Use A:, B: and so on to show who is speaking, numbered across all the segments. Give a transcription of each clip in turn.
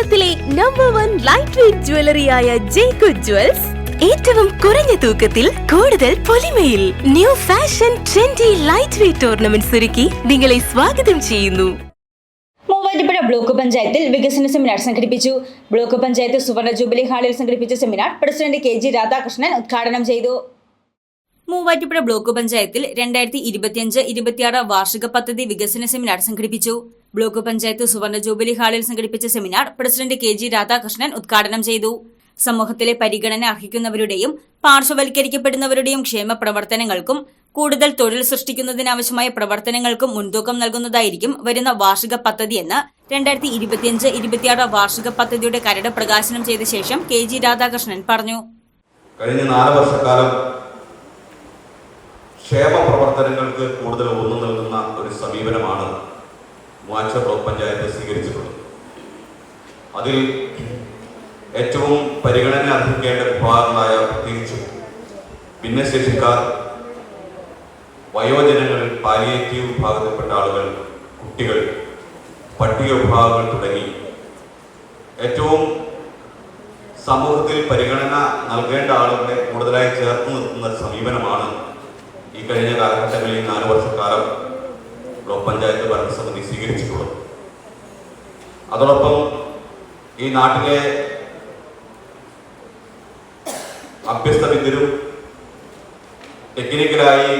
A: കേരളത്തിലെ number 1 light weight ജ്വല്ലറിയായ Jacob Jewels ഏറ്റവും കുറഞ്ഞ തൂക്കത്തിൽ കൂടുതൽ പൊലിമയിൽ new fashion trendy light weight tournaments ഒരുക്കി നിങ്ങളെ സ്വാഗതം ചെയ്യുന്നു.
B: മൂവാറ്റുപുഴ ബ്ലോക്ക് പഞ്ചായത്തിൽ വികസന സെമിനാർ സംഘടിപ്പിച്ചു. ബ്ലോക്ക് പഞ്ചായത്ത് സുവർണ ജൂബിലി ഹാളിൽ സംഘടിപ്പിച്ച സെമിനാർ പ്രസിഡന്റ് KG രാധാകൃഷ്ണൻ ഉദ്ഘാടനം ചെയ്തു. മൂവാറ്റുപുഴ ബ്ലോക്ക് പഞ്ചായത്തിൽ 2025-26 വാർഷിക പദ്ധതി വികസന സെമിനാർ സംഘടിപ്പിച്ചു. ബ്ലോക്ക് പഞ്ചായത്ത് സുവർണ ജൂബിലി ഹാളിൽ സംഘടിപ്പിച്ച സെമിനാർ പ്രസിഡന്റ് KG രാധാകൃഷ്ണൻ ഉദ്ഘാടനം ചെയ്തു. സമൂഹത്തിലെ പരിഗണന അർഹിക്കുന്നവരുടെയും പാർശ്വവൽക്കരിക്കപ്പെടുന്നവരുടെയും ക്ഷേമ പ്രവർത്തനങ്ങൾക്കും കൂടുതൽ തൊഴിൽ സൃഷ്ടിക്കുന്നതിനാവശ്യമായ പ്രവർത്തനങ്ങൾക്കും മുൻതൂക്കം നൽകുന്നതായിരിക്കും വരുന്ന വാർഷിക പദ്ധതിയെന്ന് 2025-26 വാർഷിക പദ്ധതിയുടെ കരട് പ്രകാശനം ചെയ്ത ശേഷം KG രാധാകൃഷ്ണൻ പറഞ്ഞു.
C: കഴിഞ്ഞ 4 വർഷക്കാലം ക്ഷേമ പ്രവർത്തനങ്ങൾക്ക് കൂടുതൽ ഊന്നൽ നൽകുന്ന ഒരു സമീപനമാണ് മൂവാറ്റുപുഴ ബ്ലോക്ക് പഞ്ചായത്ത് സ്വീകരിച്ചിട്ടുള്ളത്. അതിൽ ഏറ്റവും പരിഗണന അർഹിക്കേണ്ട വിഭാഗങ്ങളായ പ്രത്യേകിച്ചും ഭിന്നശേഷിക്കാർ, വയോജനങ്ങൾ, പാലിയേറ്റീവ് വിഭാഗത്തിൽപ്പെട്ട ആളുകൾ, കുട്ടികൾ, പട്ടിക വിഭാഗങ്ങൾ തുടങ്ങി ഏറ്റവും സമൂഹത്തിൽ പരിഗണന നൽകേണ്ട ആളുകളെ കൂടുതലായി ചേർത്ത് നിർത്തുന്ന സമീപനമാണ് ഈ കഴിഞ്ഞ കാലഘട്ടങ്ങളിൽ 4 വർഷക്കാലം ബ്ലോക്ക് പഞ്ചായത്ത് ഭരണസമിതി സ്വീകരിച്ചിട്ടുള്ളത്. അതോടൊപ്പം ഈ നാട്ടിലെ അഭ്യസ്ത വിദ്യരും ടെക്നിക്കലായി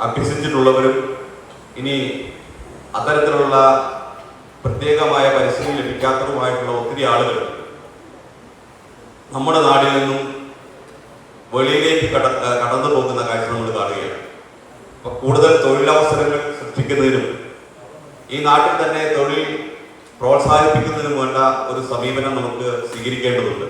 C: അഭ്യസിച്ചിട്ടുള്ളവരും ഇനി അത്തരത്തിലുള്ള പ്രത്യേകമായ പരിശീലനം ലഭിക്കാത്തതുമായിട്ടുള്ള ഒത്തിരി ആളുകൾ നമ്മുടെ നാട്ടിൽ നിന്നും വെളിയിലേക്ക് കടന്നു പോകുന്ന കാഴ്ച നമ്മൾ കാണുകയാണ്. അപ്പൊ കൂടുതൽ തൊഴിലവസരങ്ങൾ സൃഷ്ടിക്കുന്നതിനും ഈ നാട്ടിൽ തന്നെ തൊഴിൽ പ്രോത്സാഹിപ്പിക്കുന്നതിനും വേണ്ട ഒരു സമീപനം നമുക്ക് സ്വീകരിക്കേണ്ടതുണ്ട്.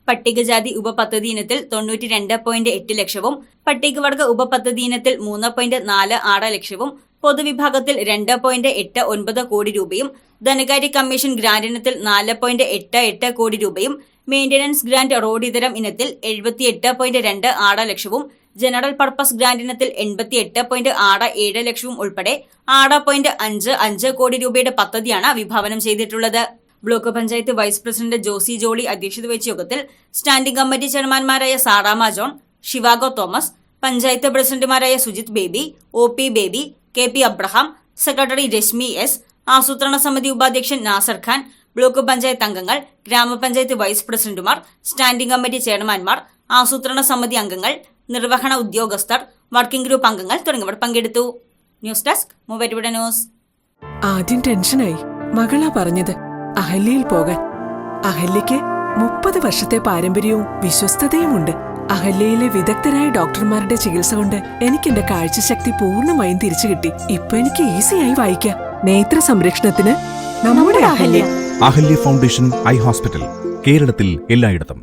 B: പട്ടികജാതി ഉപപദ്ധതി ഇനത്തിൽ 92.8 ലക്ഷവും പട്ടികവർഗ ഉപപദ്ധതി ഇനത്തിൽ 3.46 ലക്ഷവും പൊതുവിഭാഗത്തിൽ 2.89 കോടി രൂപയും ധനകാര്യ കമ്മീഷൻ ഗ്രാന്റ് ഇനത്തിൽ 4.88 കോടി രൂപയും മെയിന്റനൻസ് ഗ്രാന്റ് റോഡ് ഇതരം ഇനത്തിൽ 78.26 ലക്ഷവും ജനറൽ പർപ്പസ് ഗ്രാന്റ് ഇനത്തിൽ 88.67 ലക്ഷവും ഉൾപ്പെടെ 6.55 കോടി രൂപയുടെ പദ്ധതിയാണ് വിഭാവനം ചെയ്തിട്ടുള്ളത്. Block panchayat vice president Josy Jolly അധ്യക്ഷത വഹിച്ച യോഗത്തിൽ സ്റ്റാൻഡിംഗ് കമ്മിറ്റി ചെയർമാൻമാരായ സാറാമ ജോൺ, ഷിവാഗോ തോമസ്, പഞ്ചായത്ത് പ്രസിഡന്റുമാരായ Sujith Baby, OP Baby, KP Abraham, secretary Reshmi S, ആസൂത്രണ സമിതി ഉപാധ്യക്ഷൻ നാസർ ഖാൻ, ബ്ലോക്ക് പഞ്ചായത്ത് അംഗങ്ങൾ, ഗ്രാമപഞ്ചായത്ത് വൈസ് പ്രസിഡന്റുമാർ, സ്റ്റാൻഡിംഗ് കമ്മിറ്റി ചെയർമാൻമാർ, ആസൂത്രണ സമിതി അംഗങ്ങൾ, നിർവഹണ ഉദ്യോഗസ്ഥർ, വർക്കിംഗ് ഗ്രൂപ്പ് അംഗങ്ങൾ തുടങ്ങിയവർ പങ്കെടുത്തു. News desk Muvattupuzha news.
D: ആദ്യം ടെൻഷനായി. മകളാ പറഞ്ഞത് അഹല്യയിൽ പോകാൻ. അഹല്യയ്ക്ക് 30 വർഷത്തെ പാരമ്പര്യവും വിശ്വസ്തതയുമുണ്ട്. അഹല്യയിലെ വിദഗ്ധരായ ഡോക്ടർമാരുടെ ചികിത്സ കൊണ്ട് എനിക്ക് എന്റെ കാഴ്ചശക്തി പൂർണ്ണമായും തിരിച്ചു കിട്ടി. ഇപ്പൊ എനിക്ക് ഈസിയായി വായിക്കാം. നേത്ര സംരക്ഷണത്തിന് നമ്മുടെ Ahalya.
E: Ahalya foundation eye hospital, കേരളത്തിൽ എല്ലായിടത്തും.